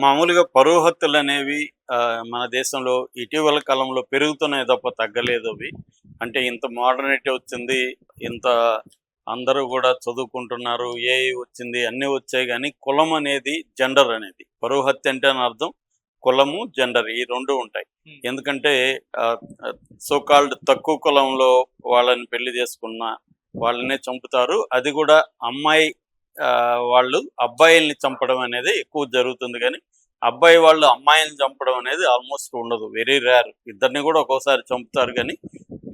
మామూలుగా పరువు హత్యలనేవి మన దేశంలో ఇటీవల కాలంలో పెరుగుతున్నాయి తప్ప తగ్గలేదు అవి. అంటే ఇంత మోడర్నిటీ వచ్చింది. ఇంత అందరూ గూడా చదువుకుంటున్నారు. ఏఐ వచ్చింది. అన్నీ వచ్చాయి గానీ, కులం అనేది, జెండర్ అనేది. పరువు హత్య అంటే అని అర్థం కులము, జెండర్ ఈ 2 ఉంటాయి. హ్మ్. ఎందుకంటే ఆహ్, ఆహ్, సో కాల్డ్ తక్కువ కులంలో వాళ్ళని పెళ్లి చేసుకున్న వాళ్ళనే చంపుతారు. అది గూడా అమ్మాయి వాళ్ళు అబ్బాయిల్ని చంపడం అనేది ఎక్కువ జరుగుతుంది గానీ, అబ్బాయి వాళ్ళు అమ్మాయిల్ని చంపడం అనేది ఆల్మోస్ట్ ఉండదు. Very rare. ఇద్దరిని గూడా ఒక్కోసారి చంపుతారు గానీ,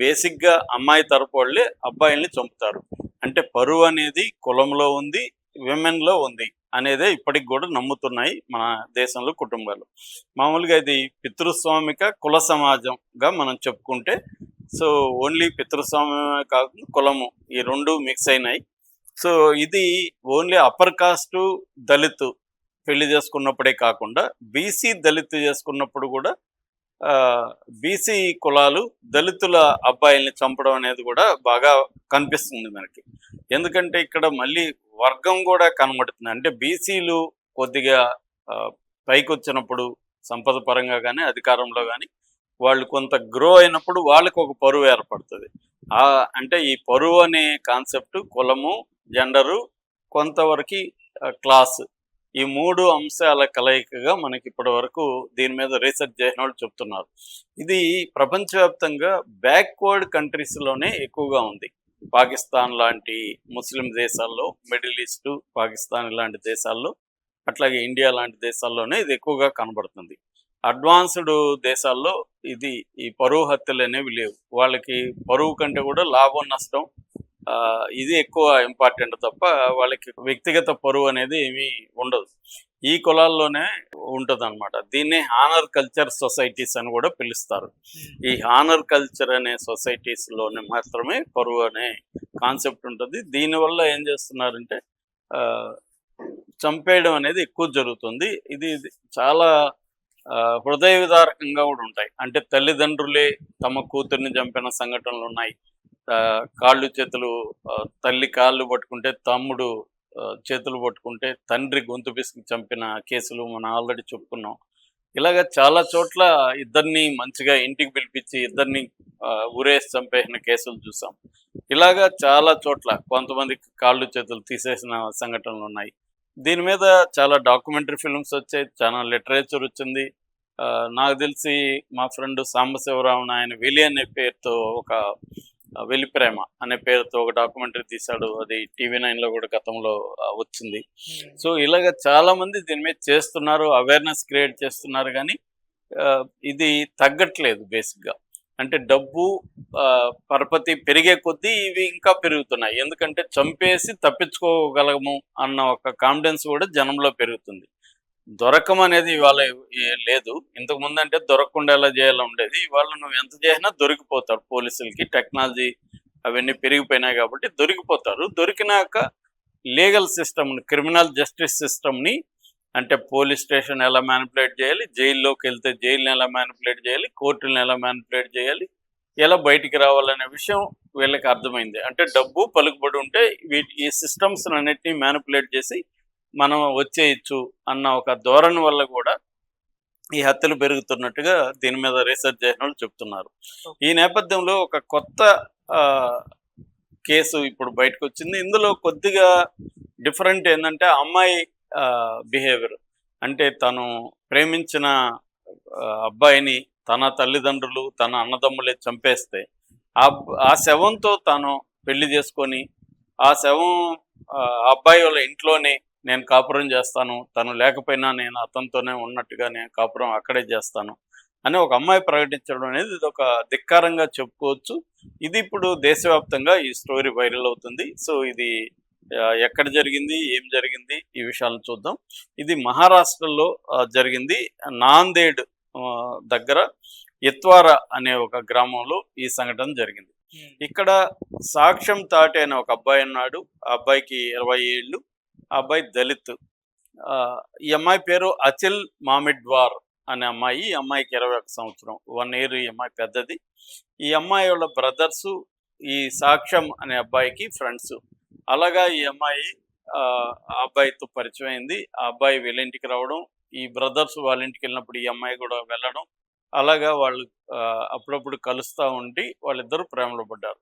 బేసిక్‌గా అమ్మాయి తరపు వాళ్ళే అబ్బాయిల్ని చంపుతారు. అంటే పరువనేది కులంలో ఉంది, విమెన్‌లో ఉంది అనేదే ఇప్పటికి గూడా నమ్ముతున్నాయి మన దేశంలో కుటుంబాలు. మామూలుగా ఇది పితృస్వామిక కుల సమాజంగా మనం చెప్పుకుంటే, సో, ఓన్లీ పితృస్వామ్యమే కాకుండా కులము ఈ 2 మిక్స్ అయినాయి. సో, ఇది ఓన్లీ అప్పర్ కాస్టు, దళితు పెళ్లి చేసుకున్నప్పుడే కాకుండా, బీసీ, దళితు చేసుకున్నప్పుడు గూడా ఆహ్, బీసీ కులాలు దళితుల అబ్బాయిల్ని చంపడం అనేది గూడా బాగా కనిపిస్తుంది మనకి. ఎందుకంటే ఇక్కడ మళ్ళీ వర్గం గూడా కనబడుతుంది. అంటే బీసీలు కొద్దిగా ఆహ్, పైకొచ్చినప్పుడు సంపద పరంగా గానీ, అధికారంలో గానీ, వాళ్ళు కొంత గ్రో అయినప్పుడు వాళ్ళకొక పరువు ఏర్పడతది. అంటే ఈ పరువు అనే కాన్సెప్ట్ కులము, జెండరు, కొంతవరకి క్లాస్ ఈ 3 అంశాల కలయికగా మనకిప్పటి వరకు దీని మీద రీసెర్చ్ చేసినోళ్ళు చెప్తున్నారు. ఇది ప్రపంచవ్యాప్తంగా బ్యాక్వర్డ్ కంట్రీస్‌లోనే ఎక్కువగా ఉంది. పాకిస్తాన్ లాంటి ముస్లిం దేశాల్లో, మిడిల్ ఈస్టు, పాకిస్తాన్ ఇలాంటి దేశాల్లో, అట్లాగే ఇండియా లాంటి దేశాల్లోనే ఇది ఎక్కువగా కనబడుతుంది. అడ్వాన్స్‌డ్ దేశాల్లో ఇది ఈ పరువు హత్యలనేవి లేవు. వాళ్ళకి పరువు కంటే కూడా లాభం, నష్టం ఇది ఎక్కువ ఇంపార్టెంట్ తప్ప వాళ్ళకి వ్యక్తిగత పరువు అనేది ఏమీ ఉండదు. ఈ కులాల్లోనే ఉంటదనమాట. దీన్నే హానర్ కల్చర్ సొసైటీస్ అని కూడా పిలుస్తారు. ఈ హానర్ కల్చర్ అనే సొసైటీస్‌లోనే మాత్రమే పరువు అనే కాన్సెప్ట్ ఉంటది. దీనివల్ల ఏం చేస్తున్నారంటే ఆహ్, చంపేయడం అనేది ఎక్కువ జరుగుతుంది. ఇది చాలా హృదయ విదారకంగా కూడా ఉంటాయి. అంటే తల్లిదండ్రులే తమ కూతుర్ని చంపిన సంఘటనలున్నాయి. కాళ్ళు చేతులు తల్లి కాళ్ళు పట్టుకుంటే తమ్ముడు చేతులు పట్టుకుంటే తండ్రి గొంతు పిసికి చంపిన కేసులు మనం ఆల్రెడీ చెప్పుకున్నాం. ఇలాగ చాలా చోట్ల ఇద్దరిని మంచిగా ఇంటికి పిలిపించి ఇద్దరిని ఊరేసి చంపేసిన కేసులు చూసాం. ఇలాగా చాలా చోట్ల కొంతమంది కాళ్ళు చేతులు తీసేసిన సంఘటనలున్నాయి. దీని మీద చాలా డాక్యుమెంటరీ ఫిల్మ్స్ వచ్చాయి. చాలా లిటరేచర్ వచ్చింది. నాకు తెలిసి మా ఫ్రెండ్ సాంబశివరామన్ ఆయన 'వెలి' అనే పేరుతో ఒక 'వెలి ప్రేమ' అనే పేరుతో ఒక డాక్యుమెంటరీ తీశాడు. అది టీవీ9లో కూడా గతంలో వచ్చింది. సో, ఇలాగ చాలామంది దీని మీద చేస్తున్నారు. అవేర్‌నెస్ క్రియేట్ చేస్తున్నారు గానీ, ఇది తగ్గట్లేదు బేసిక్‌గా. అంటే డబ్బు పరపతి పెరిగే కొద్దీ ఇవి ఇంకా పెరుగుతున్నాయి. ఎందుకంటే చంపేసి తప్పించుకోగలము అన్న ఒక కాన్ఫిడెన్స్ కూడా జనంలో పెరుగుతుంది. దొరకమనేది ఇవాళ లేదు. ఇంతకుముందంటే దొరకకుండా ఎలా జేయాలో ఉండేది. ఇవాళ నువ్వు ఎంత చేసినా దొరికిపోతారు పోలీసులకి. టెక్నాలజీ అవన్నీ పెరిగిపోయినాయి గాబట్టి దొరికిపోతారు. దొరికినాక లీగల్ సిస్టమ్‌ని, క్రిమినల్ జస్టిస్ సిస్టమ్‌ని అంటే పోలీస్ స్టేషన్ ఎలా మానిప్యులేట్ జేయాలి, జైల్లోకెళ్తే జైలుని ఎలా మానిప్యులేట్ జేయాలి, కోర్టుల్ని ఎలా మానిప్యులేట్ జేయాలి, ఎలా బయటికి రావాలనే విషయం వీళ్ళకి అర్థమైంది. అంటే డబ్బు, పలుకుబడి ఉంటే ఈ సిస్టమ్స్‌నన్నిటిని మానిప్యులేట్ జేసి మనం వచ్చేయొచ్చు అన్న ఒక ధోరణి వల్ల కూడా ఈ హత్యలు పెరుగుతున్నట్టుగా దీని మీద రీసెర్చ్ చేసినోళ్ళు చెప్తున్నారు. ఈ నేపథ్యంలో ఒక కొత్త ఆహ్, కేసు ఇప్పుడు బయటకొచ్చింది. ఇందులో కొద్దిగా డిఫరెంట్ ఏందంటే అమ్మాయి బిహేవియర్. అంటే తను ప్రేమించిన అబ్బాయిని తన తల్లిదండ్రులు, తన అన్నదమ్ములే చంపేస్తే ఆ శవంతో తాను పెళ్లి చేసుకొని, ఆ శవం అబ్బాయి వాళ్ళ ఇంట్లోనే నేను కాపురం చేస్తాను. తను లేకపోయినా నేను అతనితోనే ఉన్నట్టుగా నేను కాపురం అక్కడే చేస్తాను అని ఒక అమ్మాయి ప్రకటించడం అనేది ఇదొక ధిక్కారంగా చెప్పుకోవచ్చు. ఇది ఇప్పుడు దేశవ్యాప్తంగా ఈ స్టోరీ వైరల్ అవుతుంది. సో, ఇది ఎక్కడ జరిగింది? ఏం జరిగింది? ఈ విషయాలను చూద్దాం. ఇది మహారాష్ట్రలో జరిగింది. నాందేడ్ దగ్గర యత్వార అనే ఒక గ్రామంలో ఈ సంఘటన జరిగింది. ఇక్కడ సాక్ష్యం తాటి అనే ఒక అబ్బాయి ఉన్నాడు. ఆ అబ్బాయికి 20 ఏళ్ళు. ఆ అబ్బాయి దళిత్. ఈ అమ్మాయి పేరు అచిల్ మామిడ్వార్ అనే అమ్మాయి. ఈ అమ్మాయికి 21 సంవత్సరం. 1 ఇయర్ ఈ అమ్మాయి పెద్దది. ఈ అమ్మాయి వాళ్ళ బ్రదర్సు ఈ సాక్ష్యం అనే అబ్బాయికి ఫ్రెండ్సు. అలాగా ఈ అమ్మాయి ఆ అబ్బాయితో పరిచయం అయింది. ఆ అబ్బాయి వీళ్ళింటికి రావడం, ఈ బ్రదర్స్ వాళ్ళ ఇంటికి వెళ్ళినప్పుడు ఈ అమ్మాయి కూడా వెళ్ళడం, అలాగా వాళ్ళు అప్పుడప్పుడు కలుస్తా ఉండి వాళ్ళిద్దరూ ప్రేమలో పడ్డారు.